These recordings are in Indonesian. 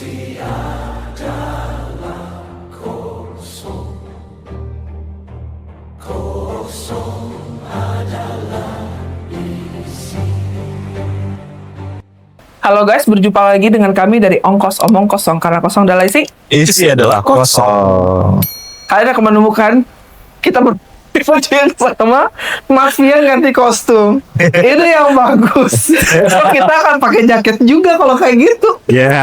Halo guys, berjumpa lagi dengan kami dari Ongkos Omong Kosong. Karena kosong adalah Isi adalah kosong. Kalian akan menemukan kita berpikir yang sama mafia ganti kostum. Itu yang bagus. So, kita akan pakai jaket juga kalau kayak gitu. Ya,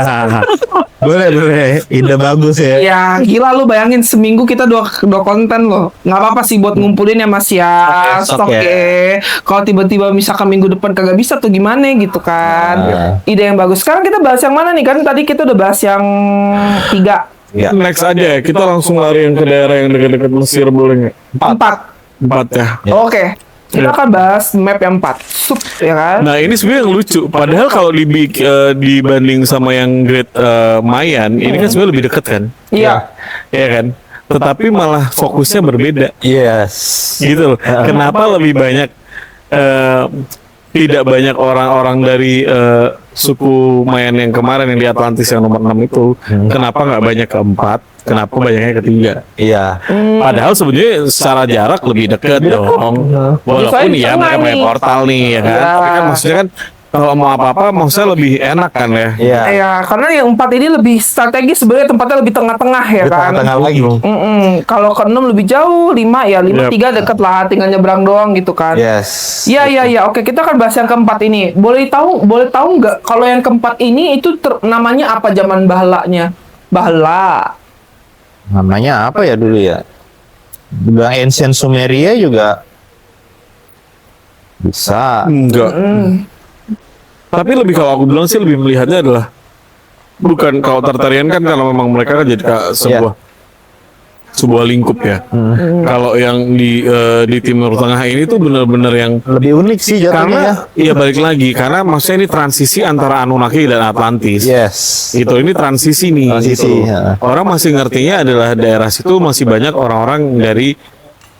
boleh. Ide bagus ya. Ya gila, lu bayangin seminggu kita dua konten loh. Nggak apa-apa sih buat ngumpulin ya Mas ya. Stok ya. Kalau tiba-tiba misalkan minggu depan kagak bisa tuh gimana gitu kan. Ide yang bagus. Sekarang kita bahas yang mana nih? Kan tadi kita udah bahas yang 3. Ya. Next aja, kita langsung lari yang ke daerah yang dekat-dekat Mesir, boleh nggak? 4 ya. Oke. Kita akan bahas map yang 4 sub ya kan. Nah ini sebenarnya yang lucu. Padahal kalau dibanding sama yang Great Mayan, ini kan sebenarnya lebih dekat kan? Iya. Iya kan? Tetapi malah fokusnya berbeda. Yes. Gitu loh. Kenapa lebih banyak tidak banyak orang-orang dari suku Mayan yang kemarin yang di Atlantis yang nomor 6 itu, kenapa nggak banyak keempat? Kenapa banyaknya ketiga? Iya. Padahal sebenarnya secara jarak lebih dekat dong. Walaupun ya mereka punya portal nih ya kan. Tapi kan maksudnya kan kalau mau apa-apa maksudnya lebih enak kan ya. Iya. Iya, karena yang 4 ini lebih strategis, sebenarnya tempatnya lebih tengah-tengah ya kan. Tengah lagi. Kalau ke 6 lebih jauh, 5 ya 5 3 deket lah, tinggal nyebrang doang gitu kan. Yes. Iya. Oke, kita akan bahas yang keempat ini. Boleh tahu nggak kalau yang keempat ini itu namanya apa zaman bahlanya? Bahla. Namanya apa ya dulu ya? Bilang Ancient Sumeria juga bisa. Enggak. Tapi lebih kalau aku bilang sih lebih melihatnya adalah bukan kalau Tartarian kan kalau memang mereka kan jadi sebuah lingkup ya. Kalau yang di Timur Tengah ini tuh benar-benar yang Lebih unik sih jatuhnya karena ya. iya balik lagi karena maksudnya ini transisi antara Anunnaki dan Atlantis. Yes. Ini transisi nih. Transisi, gitu. ya. Orang masih ngertinya adalah daerah situ masih banyak orang-orang dari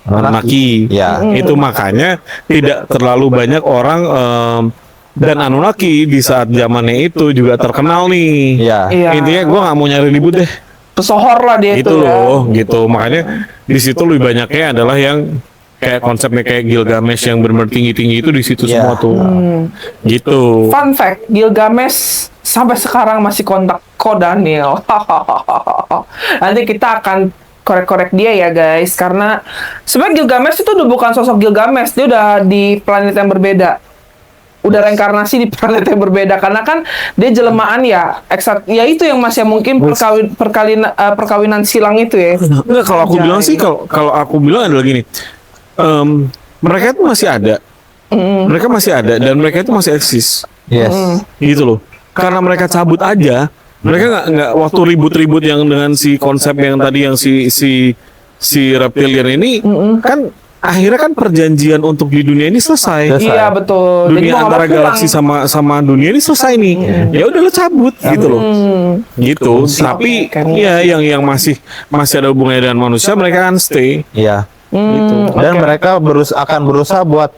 Anunnaki. Ya. Itu makanya tidak terlalu banyak orang dan Anunnaki di saat zamannya itu juga terkenal nih. Iya. Iya. Intinya gue nggak mau nyari ribut deh. Pesohor lah dia Gitu itu ya. loh, gitu. Makanya di situ lebih banyaknya adalah yang kayak konsepnya kayak Gilgamesh yang benar-benar tinggi-tinggi itu di situ semua tuh. Gitu. Fun fact, Gilgamesh sampai sekarang masih kontak Ko Daniel. Nanti kita akan korek-korek dia ya guys, karena sebenarnya Gilgamesh itu udah bukan sosok Gilgamesh, dia udah di planet yang berbeda. Udah reinkarnasi di planet yang berbeda karena kan dia jelmaan ya itu yang masih mungkin perkawinan silang itu ya. Enggak, kalau aku bilang sih kalau aku bilang adalah gini. Mereka itu masih ada. Mereka masih ada dan mereka itu masih eksis. Yes. Gitu loh. Karena mereka cabut aja, mereka nggak waktu ribut-ribut yang dengan si konsep yang tadi yang si reptilian ini kan akhirnya kan perjanjian untuk di dunia ini selesai. Iya betul. Dunia Jadi antara galaksi sama dunia ini selesai nih. Ya udah lo cabut gitu loh. Gitu. Tapi ya yang masih ada hubungannya dengan manusia mereka kan stay. Iya. Gitu. Dan mereka akan berusaha buat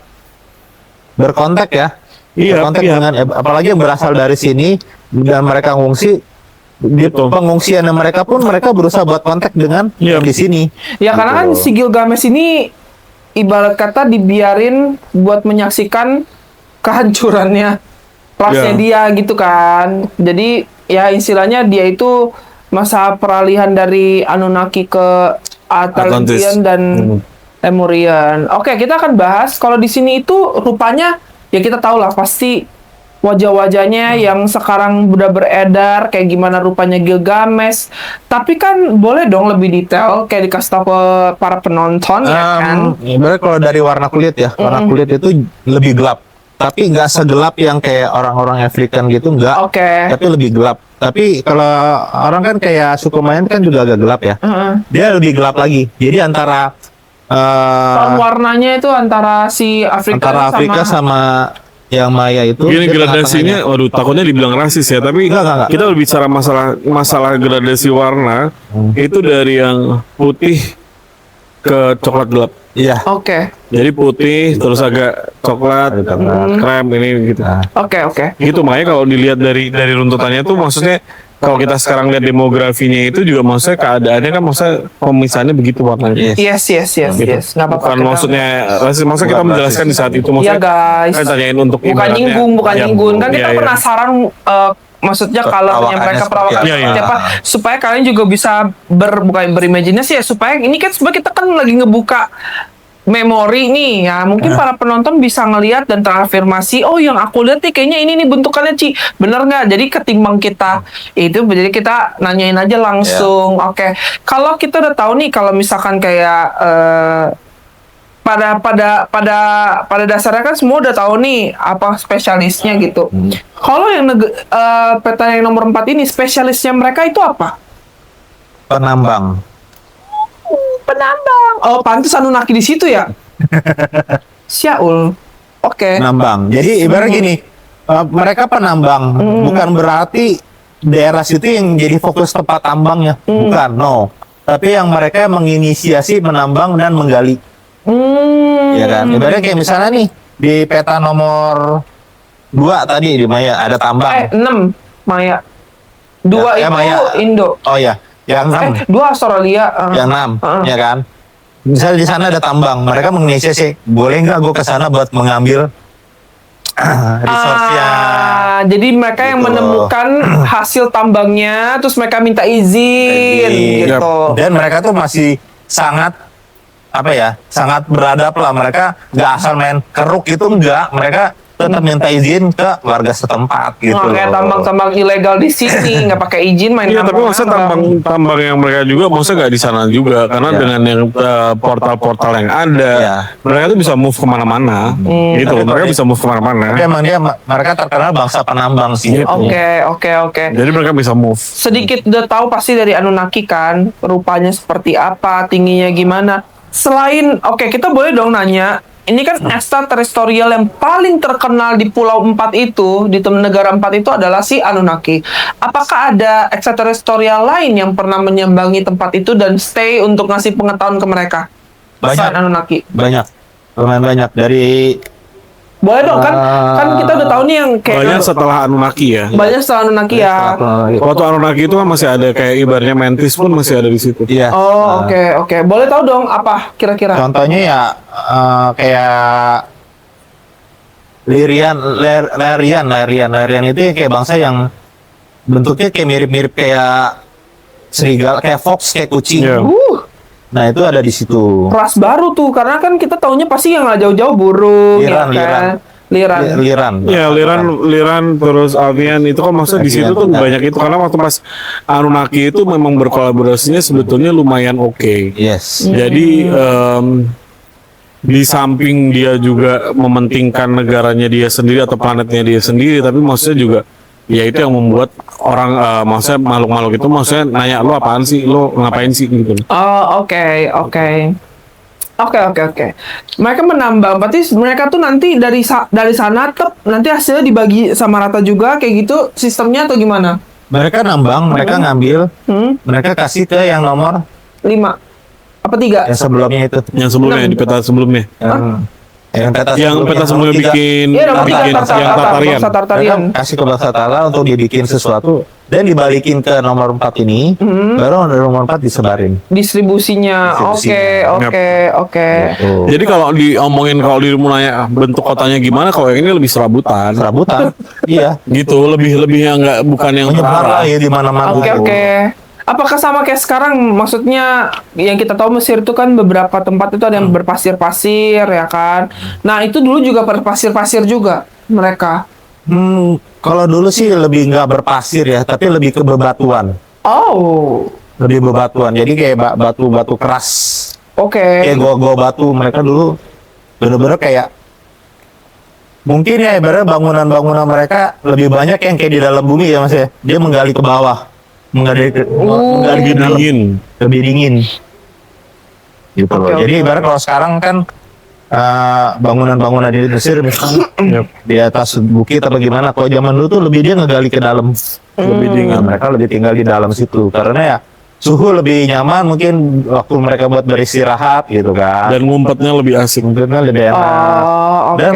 berkontak ya. Iya, Berkontak iya. dengan apalagi yang berasal dari sini dan mereka ngungsi di pengungsian mereka pun mereka berusaha buat kontak dengan Iya. di sini. Ya karena kan si Gilgamesh ini ibarat kata dibiarin buat menyaksikan kehancurannya kelasnya dia gitu kan. Jadi ya istilahnya dia itu masa peralihan dari Anunnaki ke Atlantean dan Lemurian. Oke, kita akan bahas kalau di sini itu rupanya ya kita tahu lah pasti wajah-wajahnya yang sekarang udah beredar kayak gimana rupanya Gilgamesh. Tapi kan boleh dong lebih detail kayak dikasih tahu ke para penonton ya kan. Ibarat kalau dari warna kulit ya, warna kulit itu lebih gelap. Tapi nggak segelap yang kayak orang-orang African gitu, nggak. Oke. Tapi lebih gelap. Tapi kalau orang kan kayak suku Mayan kan juga agak gelap ya. Dia lebih gelap lagi. Jadi antara Tone warnanya itu antara si Afrika sama yang Maya itu Gini dia gradasinya, tengah-tengahnya. waduh takutnya dibilang rasis ya, tapi Enggak. kita berbicara masalah gradasi warna itu dari yang putih ke coklat gelap. Iya. Oke. Jadi putih terus agak coklat, krem ini gitu. Nah, Oke. Gitu makanya kalau dilihat dari runtutannya tuh maksudnya kalau kita sekarang lihat demografinya itu juga maksudnya keadaannya kan maksudnya pemisahannya begitu warnanya. Yes. Yes. Nggak apa-apa. Bukan kita- maksudnya kita menjelaskan di saat itu Iya maksudnya. guys. Saya tanyain untuk Bukan ibaratnya- nyinggung. Ya, Kan kita iya, iya. penasaran maksudnya kalau Perawakannya mereka seperti perawakan apa. Iya. siapa supaya kalian juga bisa bukan berimajinasi ya, supaya ini kan sebenarnya kita kan lagi ngebuka memori nih ya, mungkin para penonton bisa ngelihat dan terafirmasi, oh yang aku lihat nih kayaknya ini nih bentukannya Ci, bener nggak? Jadi ketimbang kita itu, jadi kita nanyain aja langsung. Oke, kalau kita udah tahu nih kalau misalkan kayak pada dasarnya kan semua udah tahu nih apa spesialisnya gitu. Kalau yang peta yang nomor 4 ini spesialisnya mereka itu apa? Penambang. Penambang. Oh, pantas Anunnaki di situ ya? Syaul. Oke. Penambang. Jadi ibarat gini, mereka penambang, bukan berarti daerah situ yang jadi fokus tempat tambangnya, bukan, no. Tapi yang mereka menginisiasi menambang dan menggali, ya kan? Ibaratnya kayak misalnya nih di peta nomor 2 tadi di Maya ada tambang. 6 Maya. 2 Ya, itu Maya. Indo. Oh ya, yang 6. 2 Australia. Yang 6, ya kan? Misalnya di sana ada tambang, mereka menginisiasi, boleh nggak gue ke sana buat mengambil resource-nya? Jadi mereka yang Gitu. menemukan hasil tambangnya, terus mereka minta izin, gitu. Dan mereka tuh masih sangat apa ya, sangat beradab lah. Mereka nggak asal main keruk itu, enggak. Mereka tetap minta izin ke warga setempat gitu. Nggak kayak loh. tambang-tambang ilegal di sini, nggak pakai izin main Iya, tapi tambang. maksudnya tambang yang mereka juga maksudnya nggak di sana juga karena Iya. dengan yang portal-portal yang ada, Iya. mereka tuh bisa move kemana-mana, gitu. Tapi Mereka tapi- bisa move kemana-mana. Tapi emang mereka terkenal bangsa penambang sih. Gitu. Oke. Jadi mereka bisa move. Sedikit udah tahu pasti dari Anunnaki kan, rupanya seperti apa, tingginya gimana. Selain, kita boleh dong nanya, ini kan extraterrestrial yang paling terkenal di Pulau 4 itu, di negara 4 itu adalah si Anunnaki. Apakah ada extraterrestrial lain yang pernah menyambangi tempat itu dan stay untuk ngasih pengetahuan ke mereka? Selain Banyak. Anunnaki. Banyak, lumayan banyak dari Boleh dong, kan kita udah tahu nih yang kayak Banyak setelah Anunnaki ya. banyak setelah Anunnaki ya. Waktu Anunnaki itu kan masih ada kayak ibaratnya Mantis pun masih ada di situ. Iya. Oh, oke. Boleh tahu dong apa kira-kira? Contohnya ya kayak Lerian itu ya kayak bangsa yang bentuknya kayak mirip-mirip kayak serigala, kayak fox, kayak kucing. Iya. Nah itu ada di situ. Ras baru tuh, karena kan kita taunya pasti yang nggak jauh-jauh burung, Liran, ya kan? Liran. Liran. Ya liran terus Alfian itu kan maksudnya di situ tuh Alfian. banyak itu karena waktu pas Anunnaki itu memang berkolaborasinya sebetulnya lumayan oke. Yes. Jadi di samping dia juga mementingkan negaranya dia sendiri atau planetnya dia sendiri, tapi maksudnya juga ya itu yang membuat orang maksudnya makhluk-makhluk itu maksudnya nanya lo apaan sih, lo ngapain sih gitu. Oh, oke. Mereka menambah, berarti mereka tuh nanti dari sana nanti hasilnya dibagi sama rata juga kayak gitu sistemnya atau gimana? Mereka nambang, mereka ngambil, Hmm? mereka kasih ke yang nomor 5 apa 3? yang sebelumnya itu. Yang sebelumnya di peta sebelumnya. Yang Yang peta sebelumnya bikin Iya, nomor 3 bikin yang Tartarian. bangsa Tartarian. Mereka kasih ke bangsa Tala untuk dibikin sesuatu dan dibalikin ke nomor 4 ini, baru nomor 4 disebarin. Distribusinya. Oke. Gitu. Jadi kalau diomongin kalau di nanya bentuk kotanya gimana, kalau yang ini lebih serabutan. Serabutan. Iya. Gitu, lebih yang enggak bukan yang Menyebar terarah. lah ya di mana-mana. Oke. Apakah sama kayak sekarang? Maksudnya yang kita tahu Mesir itu kan beberapa tempat itu ada yang berpasir-pasir ya kan. Nah itu dulu juga berpasir-pasir juga mereka. Kalau dulu sih lebih nggak berpasir ya, tapi lebih ke bebatuan. Oh, Lebih bebatuan. Jadi kayak batu-batu keras. oke. Kayak gua batu mereka dulu bener-bener kayak mungkin ya ibaratnya bangunan-bangunan mereka lebih banyak yang kayak di dalam bumi ya Mas ya. Dia menggali ke bawah. Menggali ke Lebih dalam. dingin. Lebih dingin. Gitu loh. Oke, Jadi oke. ibarat kalau sekarang kan bangunan-bangunan di Mesir misalnya di atas bukit atau gimana, kalau zaman dulu tuh lebih dia ngegali ke dalam, lebih dingin. Mereka lebih tinggal di dalam situ karena ya suhu lebih nyaman, mungkin waktu mereka buat beristirahat gitu kan, Dan ngumpetnya lebih asik. mungkin kan lebih enak. Oh, oke. Dan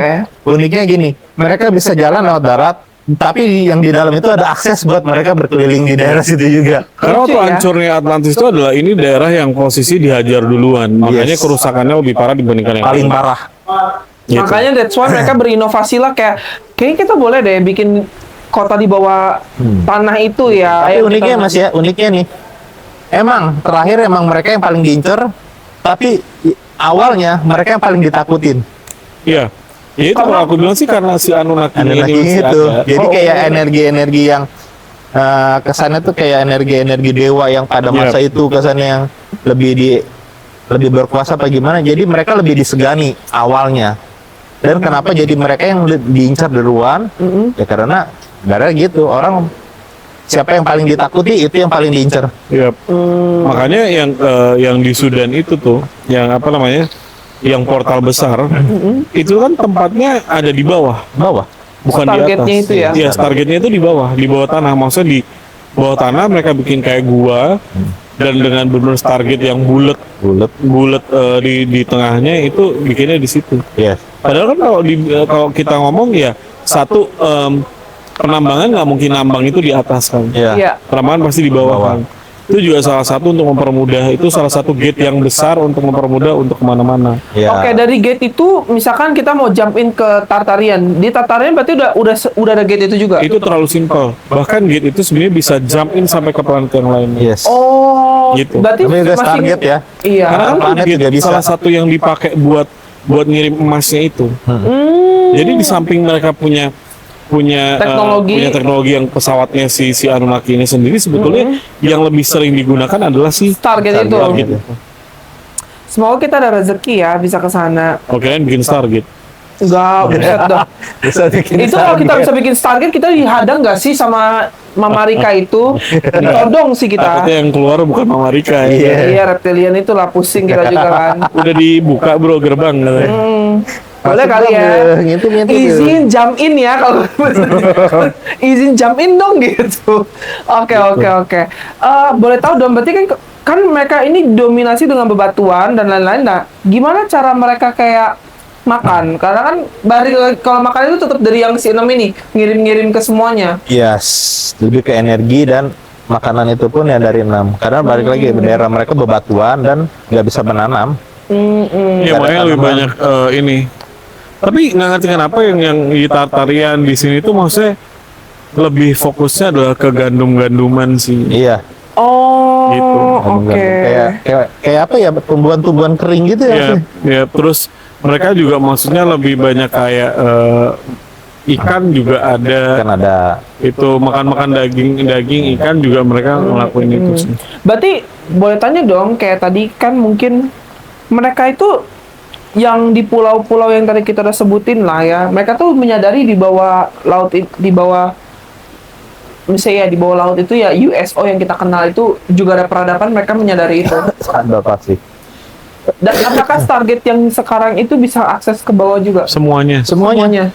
uniknya gini, mereka bisa jalan lewat darat, Tapi yang di dalam itu ada akses buat mereka berkeliling di daerah situ juga. Karena waktu Lucu ya. hancurnya Atlantis itu adalah ini daerah yang posisi dihajar duluan, makanya Yes. kerusakannya lebih parah dibandingkan yang Paling lain. parah. Gitu. Makanya that's why mereka berinovasi lah kayak kita boleh deh bikin kota di bawah tanah itu ya. Tapi Ayo uniknya kita- Mas ya, uniknya nih. Emang terakhir emang mereka yang paling diincer, tapi awalnya mereka yang paling ditakutin. Iya. Ya itu kalau aku bilang sih karena si Anunnaki Energi ini masih itu. ada. Jadi Oh, kayak oke. energi-energi yang kesannya tuh kayak energi-energi dewa yang pada masa Yep. itu kesannya yang lebih berkuasa apa gimana. Jadi mereka lebih disegani awalnya. Dan kenapa jadi mereka yang diincar duluan? Ya karena gitu orang siapa yang paling ditakuti itu yang paling diincar. Iya. Makanya yang di Sudan itu tuh, yang apa namanya? Yang portal besar, itu kan tempatnya ada di bawah, Bawah. bukan di atas. Targetnya itu ya? Iya, targetnya itu di bawah tanah. Maksudnya di bawah tanah mereka bikin kayak gua dan dengan benar target yang bulat di tengahnya itu bikinnya di situ. Yes. Padahal kan kalau kita ngomong ya satu penambangan nggak mungkin nambang itu di atas kan. Iya. Iya. Penambangan pasti di bawah kan. Itu juga salah satu untuk mempermudah, itu salah satu gate yang besar untuk mempermudah untuk kemana-mana. Iya. Oke, dari gate itu misalkan kita mau jump in ke Tartarian. Di Tartarian berarti udah ada gate itu juga. Itu terlalu simpel. Bahkan gate itu sebenarnya bisa jump in sampai ke planet yang lain. Yes. Oh, Gitu. berarti Tapi juga masih target ya. Iya. Karena kan planet gate juga bisa. salah satu yang dipakai buat ngirim emasnya itu. Jadi di samping mereka punya teknologi yang pesawatnya si Anunnaki ini sendiri sebetulnya yang lebih sering digunakan adalah si Stargate itu. Stargate. Semoga kita ada rezeki ya bisa ke sana. Oke kan bikin Stargate. Enggak, buset dah. Bisa bikin Itu kalau kita target. bisa bikin Stargate, kita dihadang nggak sih sama Mama Rika itu? Ditodong sih kita. Takutnya yang keluar bukan Mama Rika ya. Iya. Iya, reptilian itu lah pusing kita juga kan. Udah dibuka bro gerbang katanya. Boleh Masuk kali dong, ya. ngintu-ngintu deh. Izin jump in ya kalau izin jump in dong gitu. Oke. Boleh tahu dong berarti kan mereka ini dominasi dengan bebatuan dan lain-lain. Nah, gimana cara mereka kayak makan? Karena kan kalau makan itu tetap dari yang si enam ini ngirim-ngirim ke semuanya. Yes, lebih ke energi dan makanan itu pun ya dari 6. Karena balik lagi daerah mereka bebatuan dan nggak bisa menanam. Iya, Nggak ada makanya lebih tanaman. banyak ini. Tapi nggak ngerti kenapa yang di Tartarian di sini tuh maksudnya lebih fokusnya adalah ke gandum-ganduman sih. Iya. Oh, Gitu. oke. Kayak apa ya, tumbuhan-tumbuhan kering gitu ya. Ya, ya, terus mereka juga maksudnya lebih banyak kayak ikan juga ada. Kan ada Itu makan-makan daging ikan juga mereka ngelakuin itu sih. Berarti boleh tanya dong, kayak tadi kan mungkin mereka itu yang di pulau-pulau yang tadi kita udah sebutin lah ya, mereka tuh menyadari di bawah laut di bawah misalnya di bawah laut itu ya USO yang kita kenal itu juga ada peradaban, mereka menyadari itu. ada pasti. Dan apakah Stargate yang sekarang itu bisa akses ke bawah juga? Semuanya. Semuanya.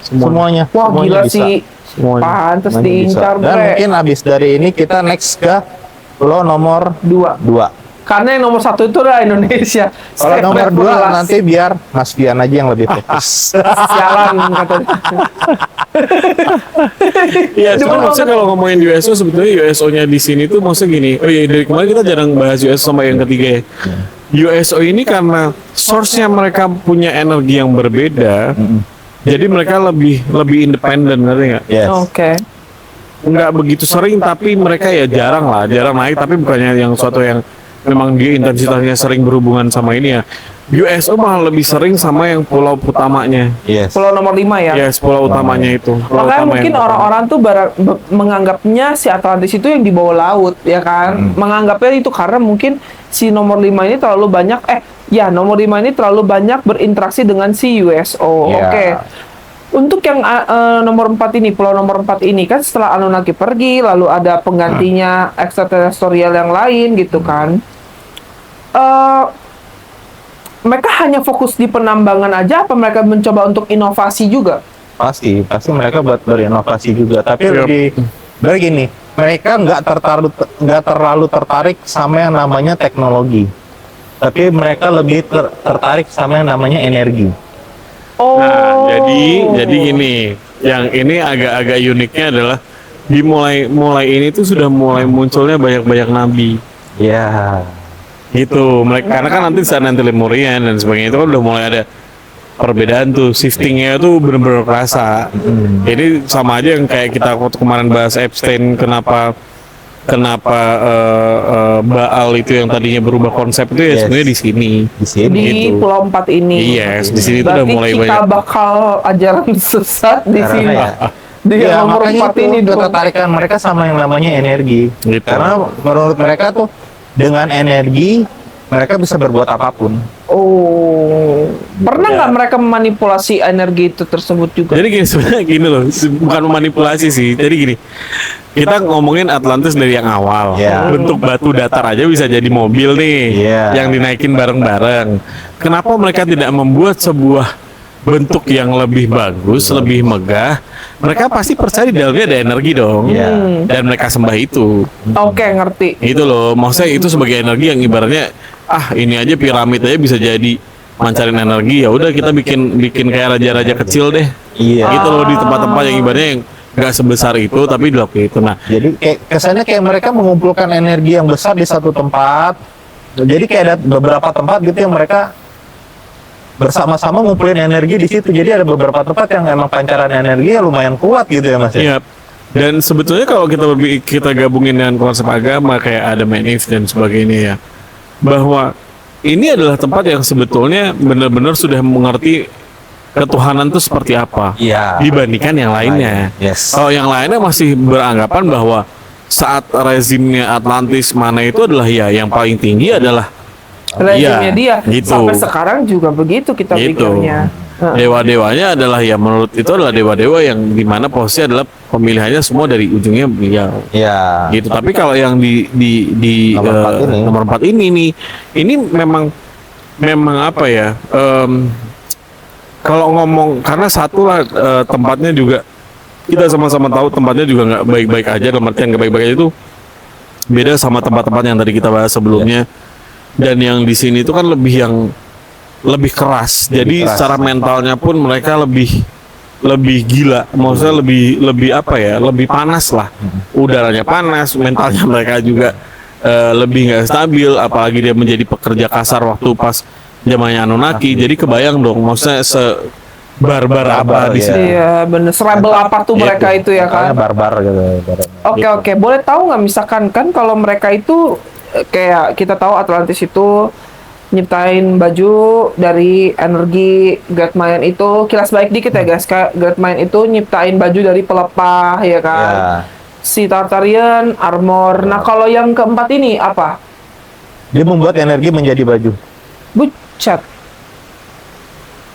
Wah, Wah, gila bisa. sih. Semuanya. Pantes Semuanya diincar, bisa. Dan bre. mungkin habis dari ini kita next ke pulau nomor Dua. 2. Karena yang nomor 1 itu adalah Indonesia. Kalau Step nomor back 2 last. nanti biar Mas Fian aja yang lebih fokus. Sialan katanya. Iya, Cuma cuma maksudnya kalau ngomongin USO sebetulnya USO-nya di sini tuh maksudnya gini. Oh iya, dari kemarin kita jarang bahas USO sama yang ketiga ya. USO ini karena source-nya mereka punya energi yang berbeda. Jadi mereka lebih independen, ngerti nggak? Yes. Oke. Nggak begitu sering, tapi mereka ya jarang naik. Tapi bukannya yang suatu yang memang dia intensitasnya sering berhubungan sama ini ya. USO malah lebih sering sama yang pulau utamanya. Yes. Pulau nomor 5 ya. Ya, pulau utamanya itu. Pulau Makanya utama mungkin yang orang-orang tuh menganggapnya si Atlantis itu yang di bawah laut, ya kan? Menganggapnya itu karena mungkin si nomor 5 ini terlalu banyak, nomor 5 ini terlalu banyak berinteraksi dengan si USO. Ya. Oke. Untuk yang nomor 4 ini, pulau nomor 4 ini kan setelah Anunnaki pergi, lalu ada penggantinya ekstraterestrial yang lain gitu kan. Mereka hanya fokus di penambangan aja, apa mereka mencoba untuk inovasi juga? Pasti mereka buat berinovasi juga. Tapi Yep. lebih begini, mereka nggak terlalu tertarik sama yang namanya teknologi. Tapi mereka lebih tertarik sama yang namanya energi. Oh. Nah, jadi gini, yang ini agak-agak uniknya adalah mulai ini tuh sudah mulai munculnya banyak nabi. Ya. Gitu. Mereka karena kan nanti saat nanti Lemurian dan sebagainya itu kan udah mulai ada perbedaan tuh, shiftingnya tuh bener-bener kerasa. Ini sama aja yang kayak kita waktu kemarin bahas Epstein, kenapa Baal itu yang tadinya berubah konsep itu ya Yes. sebenarnya di sini. Di sini. Di gitu. Pulau 4 ini. Yes, di sini tuh Berarti udah mulai kita banyak. bakal ajaran sesat di Karena sini. ya. Di Iya, nomor makanya 4 itu ini dong. ketertarikan mereka sama yang namanya energi. Gitu. Karena menurut mereka tuh dengan energi mereka bisa berbuat apapun. Oh, pernah Ya. nggak mereka memanipulasi energi itu tersebut juga? Jadi gini sebenarnya gini loh, bukan memanipulasi sih. Jadi gini, kita ngomongin Atlantis dari yang awal. Ya. Bentuk batu datar aja bisa jadi mobil nih, Ya. yang dinaikin bareng-bareng. Kenapa mereka tidak membuat sebuah bentuk yang lebih bagus, lebih megah? Mereka pasti percaya di dalamnya ada energi dong, Ya. dan mereka sembah itu. Oke, ngerti. Itu loh, maksudnya itu sebagai energi yang ibaratnya ini aja piramid aja bisa jadi mancarin energi, ya udah kita bikin kayak raja-raja kecil deh. Iya. Gitu loh di tempat-tempat yang ibaratnya yang nggak sebesar itu tapi dilakukan itu. Nah, Jadi kayak kesannya kayak mereka mengumpulkan energi yang besar di satu tempat. Jadi kayak ada beberapa tempat gitu yang mereka bersama-sama ngumpulin energi di situ. Jadi ada beberapa tempat yang emang pancaran energi lumayan kuat gitu ya Mas ya. iya. Dan sebetulnya kalau kita gabungin dengan konsep agama kayak Adam and Eve dan sebagainya ya, bahwa ini adalah tempat yang sebetulnya benar-benar sudah mengerti ketuhanan itu seperti apa Iya. dibandingkan yang lainnya. Yes. Kalau yang lainnya masih beranggapan bahwa saat rezimnya Atlantis mana itu adalah ya yang paling tinggi adalah Rezimnya dia. gitu. Sampai sekarang juga begitu kita Gitu. pikirnya. Dewa-dewanya adalah ya menurut itu adalah dewa-dewa yang dimana posisi adalah pemilihannya semua dari ujungnya beliau. Iya. Gitu. Tapi kalau yang di Nomor 4 ini. nomor 4 ini ini memang apa ya? Kalau ngomong karena satu lah tempatnya juga kita sama-sama tahu tempatnya juga nggak baik-baik aja, dalam artian nggak baik-baik aja itu beda sama tempat-tempat yang tadi kita bahas sebelumnya. Dan yang di sini itu kan lebih keras. Jadi keras. secara mentalnya pun mereka lebih gila. Maksudnya lebih apa ya? Lebih panas lah. Udaranya panas, mentalnya mereka juga lebih nggak stabil. Apalagi dia menjadi pekerja kasar waktu pas zamannya Anunnaki. Jadi kebayang dong, maksudnya barbar apa di Iya. sini. Iya, bener. Serebel apa tuh Gitu. mereka itu ya Makanya kan? barbar gitu. Oke, Gitu. oke. Boleh tahu nggak misalkan kan kalau mereka itu kayak kita tahu Atlantis itu nyiptain baju dari energi Great Mind itu, kilas balik dikit ya guys. Great Mind itu nyiptain baju dari pelepah ya kan. Ya. Si Tartarian armor. Nah, kalau yang keempat ini apa? Dia membuat energi menjadi baju. Bucat.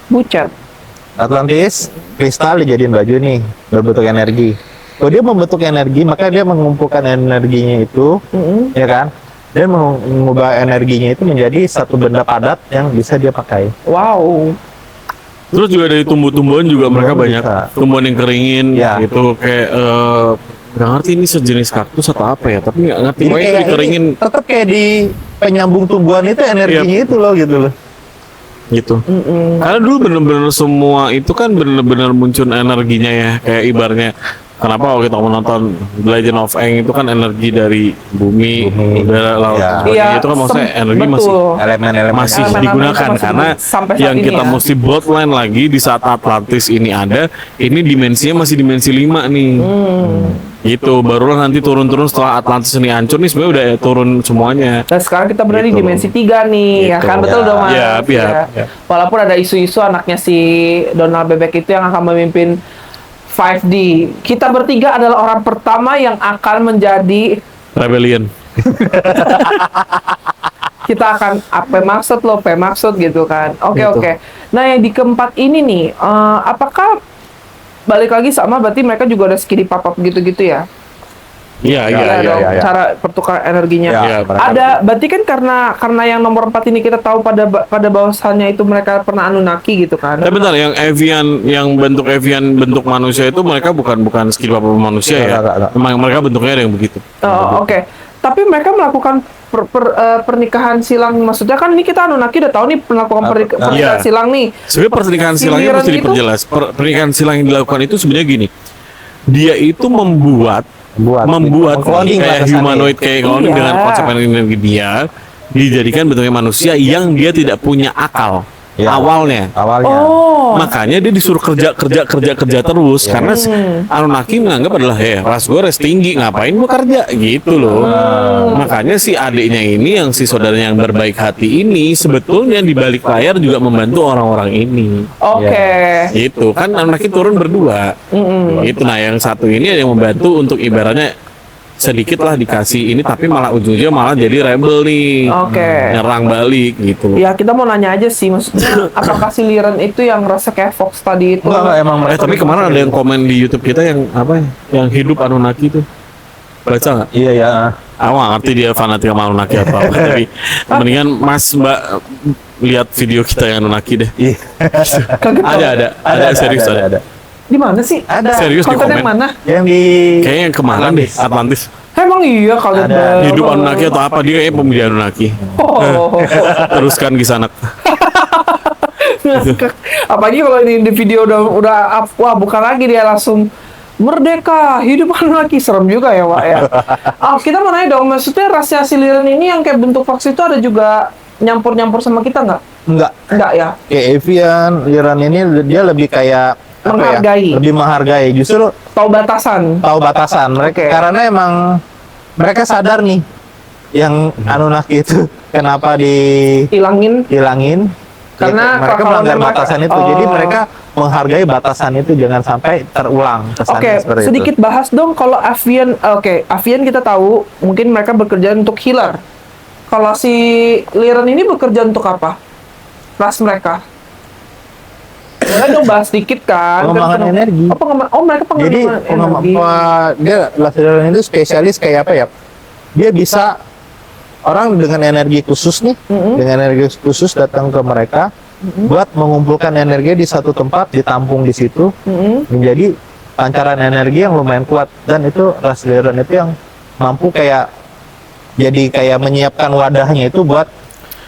Bucat. Atlantis kristal dijadiin baju nih berbentuk energi. Kalau dia membentuk energi maka dia mengumpulkan energinya itu, ya kan? Dan mengubah energinya itu menjadi satu benda padat yang bisa dia pakai. Wow. Terus juga dari tumbuh-tumbuhan juga mereka Tumbuhan banyak bisa. tumbuhan yang keringin Ya. gitu kayak nggak ngerti ini sejenis kaktus atau apa ya, tapi nggak ngerti Jadi pokoknya kayak dikeringin tetap kayak di penyambung tumbuhan itu energinya itu loh gitu loh. gitu. Karena dulu bener-bener semua itu kan bener-bener muncul energinya ya, kayak ibaratnya kenapa kalau kita menonton Legend of Aang itu kan energi dari bumi, Bumi. udara, laut, Ya. sebagainya. Iya, itu kan maksudnya energi masih betul. Elemen-elemen masih Elemen-elemen digunakan masih karena sampai saat yang ini kita ya. mesti bloodline lagi di saat Atlantis ini ada, ini dimensinya masih dimensi 5 nih. Gitu, barulah nanti turun-turun setelah Atlantis ini hancur nih sebenarnya udah turun semuanya. Dan sekarang kita berada di Gitu. dimensi 3 nih, ya Gitu. kan? Betul Ya. dong, Mas? Ya, Ya. ya. Walaupun ada isu-isu anaknya si Donald Bebek itu yang akan memimpin 5D. Kita bertiga adalah orang pertama yang akan menjadi, Rebellion. kita akan apa maksud lo, apa maksud gitu kan. Oke, Gitu. oke. Nah, yang di keempat ini nih, apakah balik lagi sama berarti mereka juga ada skinny pop-up gitu-gitu ya? Iya, iya, Ya, iya. dong, iya. cara pertukaran energinya. Ya, Iya, Ada, berarti kan karena yang nomor 4 ini kita tahu pada bahwasannya itu mereka pernah Anunnaki gitu kan. Bentar, yang bentuk Evian bentuk manusia itu mereka bukan skill apa manusia ya. Enggak. Memang mereka bentuknya ada yang begitu. Oh, oke. Tapi mereka melakukan pernikahan silang, maksudnya kan ini kita Anunnaki udah tahu nih melakukan pernikahan Iya. silang nih. Sebenarnya pernikahan Si silangnya liran mesti itu- diperjelas. Pernikahan silang yang dilakukan itu sebenarnya gini. Dia itu membuat Cloning lah kayak kesannya. humanoid kayak cloning Iya. dengan konsep energi dia dijadikan bentuknya manusia yang dia tidak punya akal Iya. awalnya. Oh. Makanya dia disuruh kerja terus karena Anunnaki menganggap adalah ras gue res tinggi, ngapain gue kerja gitu loh. Makanya si adiknya ini yang si saudaranya yang berbaik hati ini sebetulnya di balik layar juga membantu orang-orang ini. Oke. Gitu kan Anunnaki turun berdua. Gitu, nah yang satu ini yang membantu untuk ibaratnya sedikit lah dikasih ini, tapi malah ujungnya malah jadi rebel nih. Oke. Nyerang balik gitu. Ya kita mau nanya aja sih, maksudnya apakah si liran itu yang rasa kayak Fox tadi itu? Enggak, emang mereka Tapi kemarin ada yang komen di YouTube kita yang apa ya? Yang hidup Anunnaki itu. Baca nggak? Iya ya. Aku nggak ngerti dia fanatik sama Anunnaki apa apa. Tapi mendingan Mas Mbak lihat video kita yang Anunnaki deh. Iya. Kaget tau. Ada serius ada. Di mana sih? Ada. Serius di Konten yang komen. mana? Yang di Kayaknya yang kemarin deh Atlantis. Emang iya kaget Ada. banget. Hidup Anunnaki atau apa, dia kayaknya pemilih Anunnaki. Oh. Teruskan Gisanak. Apalagi kalau ini di video udah up, wah bukan lagi dia langsung merdeka, hidup Anunnaki, serem juga ya Wak ya. Kita mau nanya dong, maksudnya rahasia siliran ini yang kayak bentuk Fox itu ada juga nyampur-nyampur sama kita nggak? Nggak ya? kayak Evian, Liran ini dia lebih kayak apa ya? Menghargai. Lebih menghargai. Justru Tahu batasan. tahu batasan mereka Oke. karena emang mereka sadar nih yang Anunnaki itu kenapa Hilangin. dihilangin. Karena mereka kalau melanggar memang- batasan itu. Jadi Oh. mereka menghargai batasan itu, jangan sampai terulang kesannya Oke, seperti sedikit itu. bahas dong kalau Avian. Oke, Avian kita tahu mungkin mereka bekerja untuk healer. Kalau si Liran ini bekerja untuk apa? Ras mereka. Boleh dong bahas sedikit kan? Pengembangan Kan- energi. Oh, mereka Jadi pengembangan energi. dia Liran itu spesialis kayak apa ya? Dia bisa orang dengan energi khusus nih, dengan energi khusus datang ke mereka buat mengumpulkan energi di satu tempat, ditampung di situ, menjadi pancaran energi yang lumayan kuat. Dan itu ras Liran itu yang mampu kayak jadi kayak menyiapkan wadahnya itu buat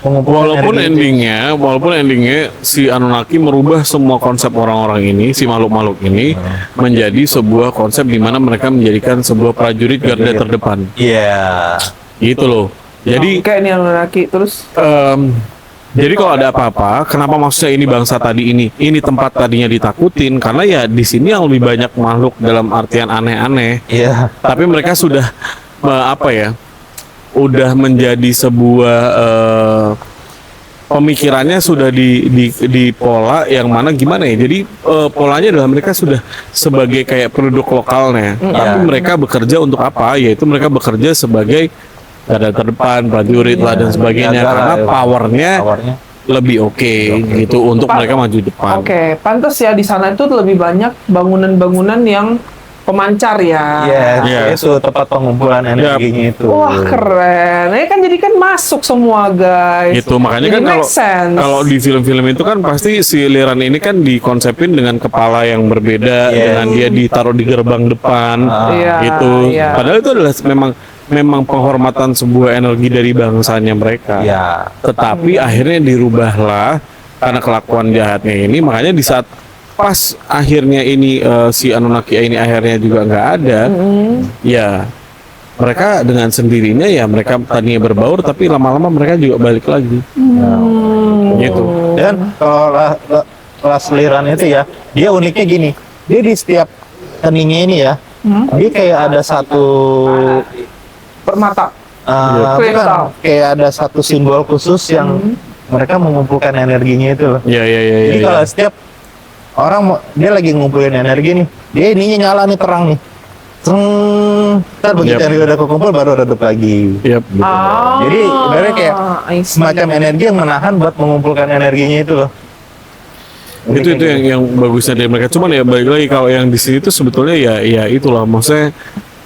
mengumpulkan energi itu. Walaupun endingnya si Anunnaki merubah semua konsep orang-orang ini, si makhluk-makhluk ini menjadi sebuah konsep di mana mereka menjadikan sebuah prajurit garda terdepan. Iya. Gitu loh. Jadi kayak ini Anunnaki terus. jadi kalau ada apa-apa, kenapa maksudnya ini bangsa tadi ini tempat tadinya ditakutin karena ya di sini yang lebih banyak makhluk dalam artian aneh-aneh. Iya. Tapi mereka sudah apa ya? Udah menjadi sebuah pemikirannya sudah di pola yang mana gimana ya? Jadi polanya adalah mereka sudah sebagai kayak penduduk lokalnya, tapi mereka bekerja untuk apa? Yaitu mereka bekerja sebagai garda terdepan, prajurit lah dan sebagainya Jaga lah, karena ya. powernya Powernya. lebih oke gitu untuk Pak, mereka maju depan. Oke, pantas ya di sana itu lebih banyak bangunan-bangunan yang pemancar ya. Iya. Itu tempat pengumpulan energinya itu. Wah keren, ini kan jadi kan masuk semua guys. Gitu makanya Jadi kan make sense. kalau di film-film itu kan pasti si Liran ini kan dikonsepin dengan kepala yang berbeda, dengan dia ditaruh di gerbang depan Iya, gitu. iya. Padahal itu adalah memang penghormatan sebuah energi dari bangsanya mereka. Iya. Tetapi akhirnya dirubahlah karena kelakuan jahatnya ini, makanya di saat pas akhirnya ini si Anunnaki ini akhirnya juga nggak ada, ya mereka dengan sendirinya ya mereka tadinya berbaur tapi lama-lama mereka juga balik lagi. Gitu. Dan kalau Ras Liran itu ya, dia uniknya gini. Dia di setiap heningnya ini ya, dia kayak ada satu permata. bukan, kayak ada satu simbol khusus yang mereka mengumpulkan energinya itu loh. Ya. Jadi kalau setiap orang dia lagi ngumpulin energi nih, dia ininya nyala nih terang nih. Ntar begitu Yep. energi udah kekumpul baru redup lagi. Yep. Gitu. Jadi sebenarnya kayak I see. semacam energi yang menahan buat mengumpulkan energinya itu loh. Itu yang bagusnya dari mereka. Cuman ya balik lagi kalau yang di sini tuh sebetulnya ya itulah maksudnya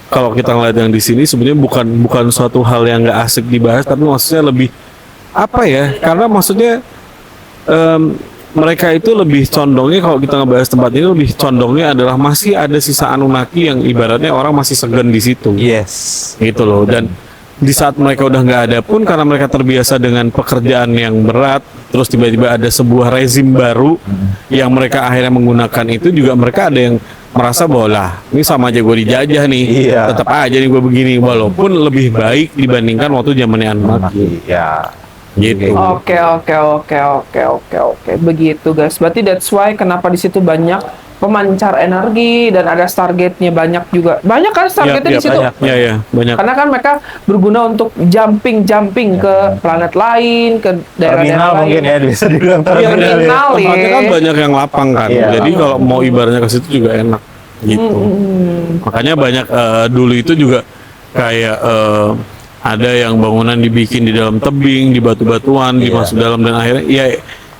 kalau kita ngeliat yang di sini sebenarnya bukan suatu hal yang nggak asik dibahas, tapi maksudnya lebih apa ya? Karena maksudnya mereka itu lebih condongnya kalau kita ngebahas tempat ini lebih condongnya adalah masih ada sisa Anunnaki yang ibaratnya orang masih segan di situ. Yes. Gitu loh. Dan di saat mereka udah nggak ada pun karena mereka terbiasa dengan pekerjaan yang berat, terus tiba-tiba ada sebuah rezim baru yang mereka akhirnya menggunakan itu juga mereka ada yang merasa bahwa lah ini sama aja gue dijajah nih, Iya. tetap aja nih gue begini walaupun lebih baik dibandingkan waktu zamannya Anunnaki Iya. gitu. Oke. Begitu guys. Berarti that's why kenapa di situ banyak pemancar energi dan ada Stargate-nya banyak juga. Banyak kan Stargate-nya di situ? Banyak. Karena kan mereka berguna untuk jumping ke planet lain, ke daerah-daerah Terminal lain. mungkin ya bisa dibilang Iya, terminal. ya. terminal. Tempatnya kan banyak yang lapang kan, Iya. jadi kalau mau ibaratnya ke situ juga enak gitu. Makanya banyak dulu itu juga kayak ada yang bangunan dibikin di dalam tebing, di batu-batuan, dimasuk dalam dan akhirnya ya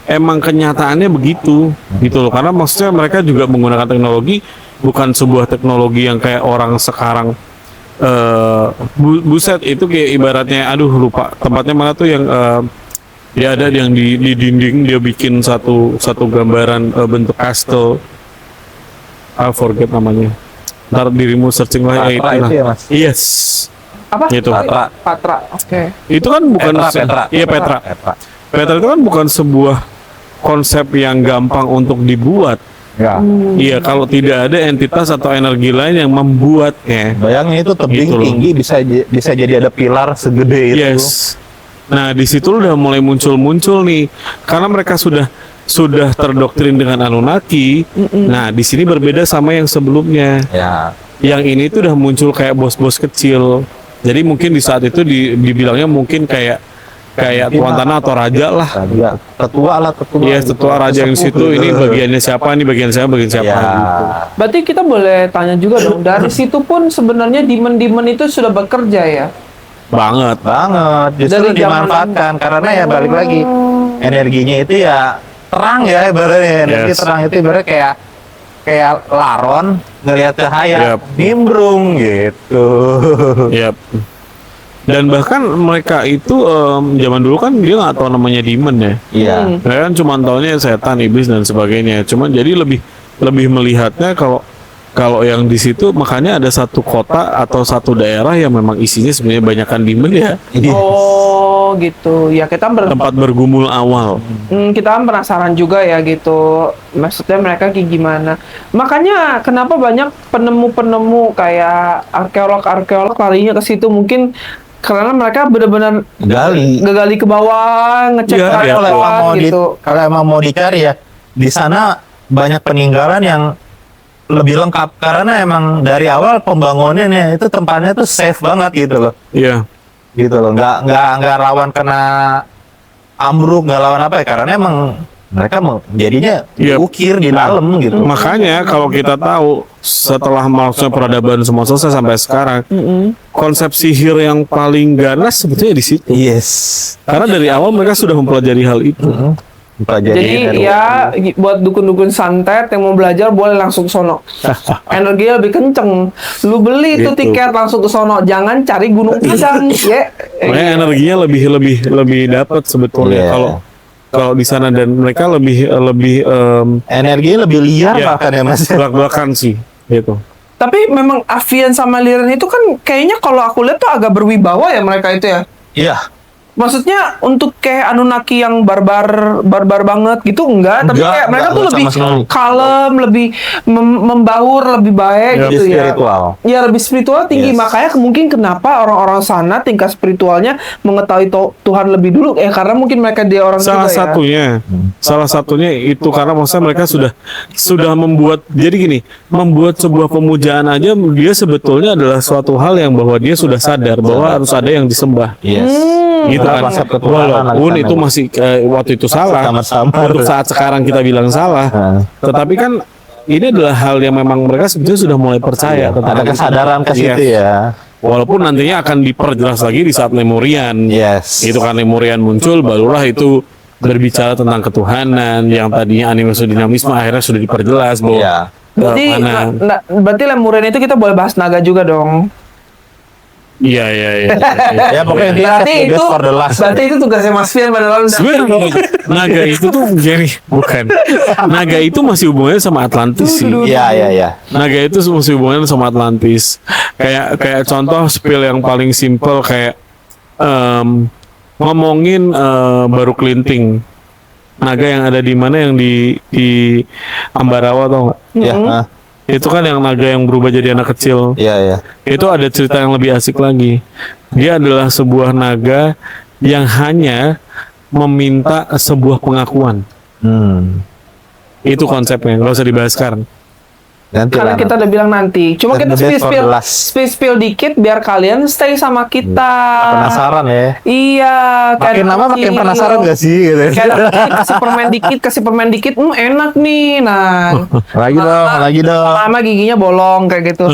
emang kenyataannya begitu gitu loh. Karena maksudnya mereka juga menggunakan teknologi bukan sebuah teknologi yang kayak orang sekarang buset itu kayak ibaratnya aduh lupa tempatnya mana tuh yang dia ada yang di dinding dia bikin satu gambaran bentuk castle. I forget namanya. Ntar dirimu searching lah Patra itu itu ya, Mas? Yes. Apa? Itu. Patra. Oke. Itu kan bukan Petra. Iya Petra. Petra itu kan bukan sebuah konsep yang gampang untuk dibuat. Ya. Iya, kalau tidak ada entitas atau energi lain yang membuatnya. Bayangin itu tebing Gitu loh. tinggi bisa jadi ada pilar segede itu. Yes. Nah, di situ udah mulai muncul nih, karena mereka sudah terdoktrin dengan Anunnaki. Nah, di sini berbeda sama yang sebelumnya. Ya. Yang ini tuh udah muncul kayak bos-bos kecil. Jadi mungkin di saat itu dibilangnya mungkin kayak tuan tanah atau raja lah. Ya, tetua. Iya, tetua raja yang di situ. Ini bagiannya siapa? Ini bagian siapa? Bagian siapa? Ya. Gitu. Berarti kita boleh tanya juga dong, dari situ pun sebenarnya demon-demon itu sudah bekerja ya? Banget. Banget. Justru Dari zaman- dimanfaatkan karena ya balik lagi energinya itu ya terang ya ibaratnya energi Yes. terang itu ibaratnya kayak laron ngelihat cahaya Yap. nimbrung gitu. Yap. Dan bahkan mereka itu zaman dulu kan dia nggak tahu namanya demon ya. Iya. Mereka kan cuma taunya setan, iblis dan sebagainya. Cuman jadi lebih melihatnya kalau yang di situ makanya ada satu kota atau satu daerah yang memang isinya sebenarnya banyakan demon ya. Iya. Oh gitu. Ya kita Tempat bergumul awal. kita kan penasaran juga ya gitu. Maksudnya mereka kayak gimana. Makanya kenapa banyak penemu-penemu kayak arkeolog larinya ke situ mungkin karena mereka benar-benar Gali. ngegali ke bawah, ngecek Iya, ke iya. bawah gitu. Kalau emang mau dicari ya di sana banyak peninggalan yang lebih lengkap karena emang dari awal pembangunannya itu tempatnya tuh safe banget gitu loh. Iya. Gitu loh, nggak rawan kena ambruk, nggak lawan apa ya karena emang mereka jadinya Yep. ukir di dalam gitu. Makanya kalau kita tahu setelah maksudnya peradaban semua selesai sampai sekarang, konsep sihir yang paling ganas sebetulnya di situ. Yes. Karena dari awal mereka sudah mempelajari hal itu. Jadi ya buat dukun-dukun santet yang mau belajar boleh langsung ke sono. Energinya lebih kenceng. Lu beli tuh Gitu. tiket langsung ke sono, jangan cari Gunung Pisang, ya. Makanya energinya lebih dapat sebetulnya Iya. kalau di sana dan mereka lebih energinya lebih liar Iya. bahkan ya Mas. belak-belakan sih gitu. Tapi memang Avian sama Liren itu kan kayaknya kalau aku lihat tuh agak berwibawa ya mereka itu ya. Iya. Maksudnya untuk kayak Anunnaki yang barbar banget gitu enggak, tapi Enggak, kayak mereka enggak, tuh sama lebih sekali. kalem, lebih membaur, lebih baik Ya, gitu Lebih ya. spiritual. Ya lebih spiritual tinggi, Yes. makanya mungkin kenapa orang-orang sana tingkat spiritualnya mengetahui Tuhan lebih dulu karena mungkin mereka dia orang Salah juga ya. salah satunya itu karena maksudnya mereka sudah membuat jadi gini, membuat sebuah pemujaan aja dia sebetulnya adalah suatu hal yang bahwa dia sudah sadar bahwa harus ada yang disembah. Yes. Gitu kan. Konsep ketuhanan Walaupun di sana. itu masih waktu itu salah. Samar-samar. Untuk saat sekarang kita bilang salah. Tetapi kan ini adalah hal yang memang mereka sebetulnya sudah mulai percaya. tentang Ada itu. kesadaran ke Iya. situ ya. Walaupun nantinya akan diperjelas lagi di saat Lemurian. Yes. Itu kan Lemurian muncul, barulah itu berbicara tentang ketuhanan yang tadinya animasi dinamisme akhirnya sudah diperjelas bahwa Iya. Berarti mana. berarti Lemurian itu kita boleh bahas naga juga dong. Iya. Ya pokoknya dia Berarti itu for the last. berarti itu tugasnya Mas Fian pada lalu. Sebenarnya naga itu tuh jadi bukan. Naga itu masih hubungannya sama Atlantis sih. Iya. Naga itu masih hubungannya sama Atlantis. Kayak contoh spill yang paling simple kayak ngomongin Baru Kelinting. Naga yang ada di mana, yang di Ambarawa, tau nggak? Ya, Itu kan yang naga yang berubah jadi anak kecil. iya, iya. Itu ada cerita yang lebih asik lagi. Dia adalah sebuah naga yang hanya meminta sebuah pengakuan. Itu konsepnya, nggak usah dibahas sekarang. Nanti Karena lah, kita udah bilang nanti. Cuma The kita best for the last. spill dikit biar kalian stay sama kita. penasaran ya. Iya. Makin lama makin kecil. penasaran gak sih? Gitu. Kayak kasih permen dikit, enak nih. Nah, Lagi dong. lama giginya bolong kayak gitu.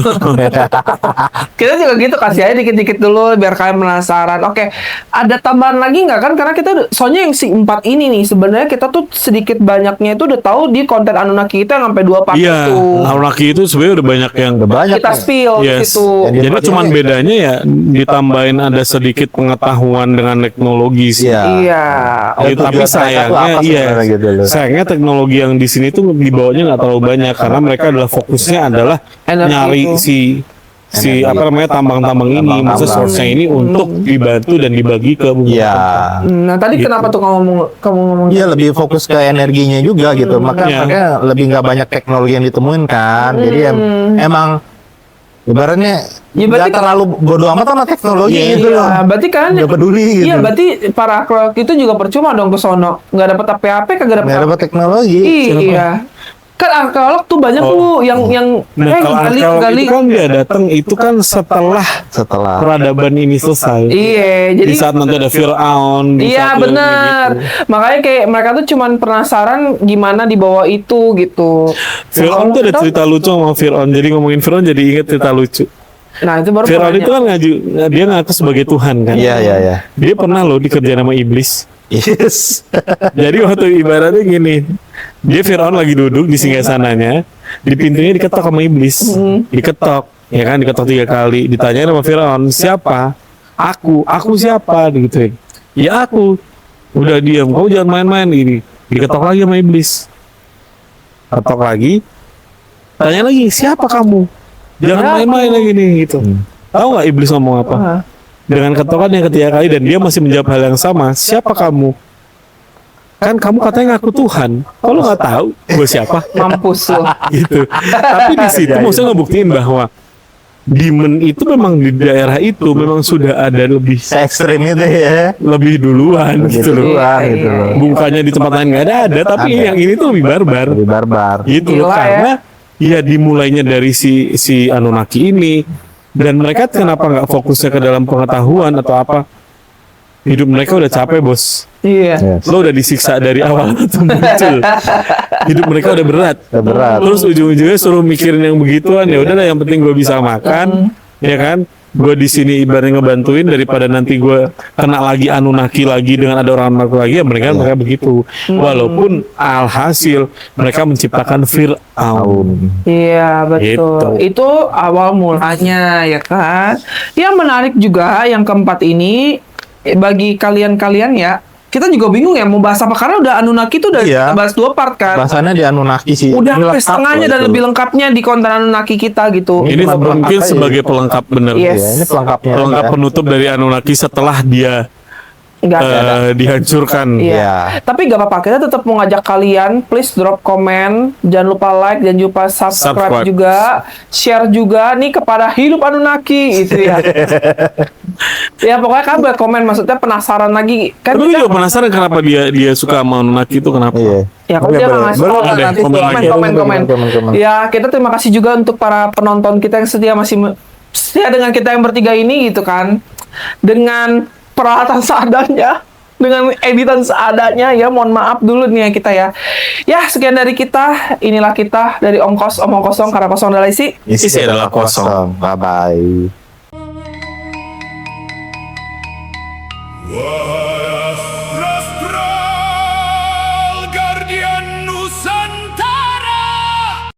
Kita juga gitu, kasih aja dikit-dikit dulu biar kalian penasaran. Oke, ada tambahan lagi nggak kan? Karena kita soalnya yang si 4 ini nih sebenarnya kita tuh sedikit banyaknya itu udah tahu di konten Anunnaki kita yang sampai 2 part Iya, itu. Anunnaki itu sebenarnya udah banyak yang Banyak Kita nih. spill Yes. gitu. Jadi Jadi berarti- cuman bedanya ya ditambahin ada sedikit pengetahuan dengan teknologi sih. Iya. Iya. Oh, Tapi tujuan mereka tuh sayangnya apa iya, sebenarnya gitu loh. sayangnya teknologi yang di sini tuh dibawanya nggak terlalu banyak karena mereka adalah fokusnya adalah Energi nyari itu. si apa namanya tambang-tambang ini, Tambang-tambang. maksud source-nya ini untuk dibantu dan dibagi ke beberapa Iya. tempat. Nah, tadi Gitu. kenapa tuh kamu ngomong? Iya, lebih fokus ke energinya juga gitu. Iya. Makanya lebih nggak banyak teknologi yang ditemuin kan. Jadi emang ibaratnya Ya, berarti- nggak terlalu bodo amat sama teknologi gitu loh. Iya, berarti kan Nggak peduli gitu. Iya, berarti para arkeolog itu juga percuma dong ke sono. Nggak dapat apa-apa, kagak dapat Nggak dapat teknologi. Iya. Kan arkeolog tuh banyak tuh yang Nah, kalau arkeolog gali. itu kan dia datang itu kan setelah Setelah peradaban ini selesai. Iya, jadi Di saat nanti ada Fir'aun. di iya saat benar. gitu. Makanya kayak mereka tuh cuman penasaran gimana di bawah itu gitu. Fir'aun tuh ada Kalau cerita lucu sama Fir'aun. Jadi ngomongin Fir'aun jadi inget cerita lucu. Nah, itu baru Fir'aun banyak. itu kan dia ngaku sebagai Tuhan kan. Iya, iya, iya. Dia pernah loh dikerjain sama iblis. Yes. Jadi waktu ibaratnya gini, dia Fir'aun lagi duduk di singgasananya, di pintunya diketok sama iblis, diketok, ya kan, diketok 3 kali, ditanyain sama Fir'aun, siapa? Aku siapa? Digituin. Ya aku. Udah diam, kamu jangan main-main gini. Diketok lagi sama iblis. Ketok lagi, tanya lagi, siapa kamu? Jangan main-main lagi nih gitu. Tahu nggak iblis ngomong apa? Ah. Dengan ketokan yang ketiga kali dan dia masih menjawab hal yang sama. Siapa kamu? Kan kamu katanya ngaku Tuhan. Kalau nggak tahu, gue siapa? Mampus lo. Gitu. Tapi di situ maksudnya ngebuktiin bahwa demon itu memang di daerah itu memang sudah ada lebih Se-ekstrim itu ya. lebih duluan Lebih gitu loh. duluan gitu loh. Bukannya di tempat lain nggak ada, tapi Ada. yang ini tuh lebih barbar. Lebih barbar. Gitu loh, Gila ya. karena ya dimulainya dari si Anunnaki ini. Dan mereka kenapa nggak fokusnya ke dalam pengetahuan atau apa? Hidup mereka udah capek, bos. Iya. Yes. Lo udah disiksa dari awal tuh muncul. Hidup mereka udah berat. Udah berat. Terus ujung-ujungnya suruh mikirin yang begituan, ya udahlah yang penting gue bisa makan, ya kan? Gue di sini ibaratnya ngebantuin daripada nanti gue kena lagi Anunnaki lagi dengan ada orang Anunnaki lagi, ya mereka begitu. Walaupun alhasil mereka menciptakan Fir'aun. Iya, betul. Gitu. Itu awal mulanya ya kan. Yang menarik juga yang keempat ini bagi kalian-kalian ya. Kita juga bingung ya mau bahas apa karena udah Anunnaki itu udah Iya. kita bahas 2 part kan. Bahasannya di Anunnaki sih. Udah Ini sampai lengkap setengahnya loh dan itu. lebih lengkapnya di konten Anunnaki kita gitu. Ini cuma pelengkap mungkin aja. sebagai pelengkap bener. Yes. Ya, ini pelengkapnya. Pelengkap aja. penutup dari Anunnaki setelah dia Nggak ada. dihancurkan. Iya. Iya. Tapi gak apa-apa, kita tetap mau ngajak kalian, please drop komen, jangan lupa like, jangan lupa subscribe Subscribe. juga, share juga nih kepada Hidup Anunnaki itu ya. Ya pokoknya kan buat komen, maksudnya penasaran lagi kan Tapi gue kita, juga penasaran kenapa dia suka sama Anunnaki itu kenapa? Iya. ya kalau Oke, dia nggak boleh. ngasih Boleh tahu lah, deh, nanti komen lagi. komen. Ya kita terima kasih juga untuk para penonton kita yang setia dengan kita yang bertiga ini gitu kan, dengan peralatan seadanya, dengan editan seadanya ya, mohon maaf dulu nih ya kita ya. Ya sekian dari kita, inilah kita dari omong kosong karena kosong adalah isi. Isi adalah kosong. Bye bye. Whoa.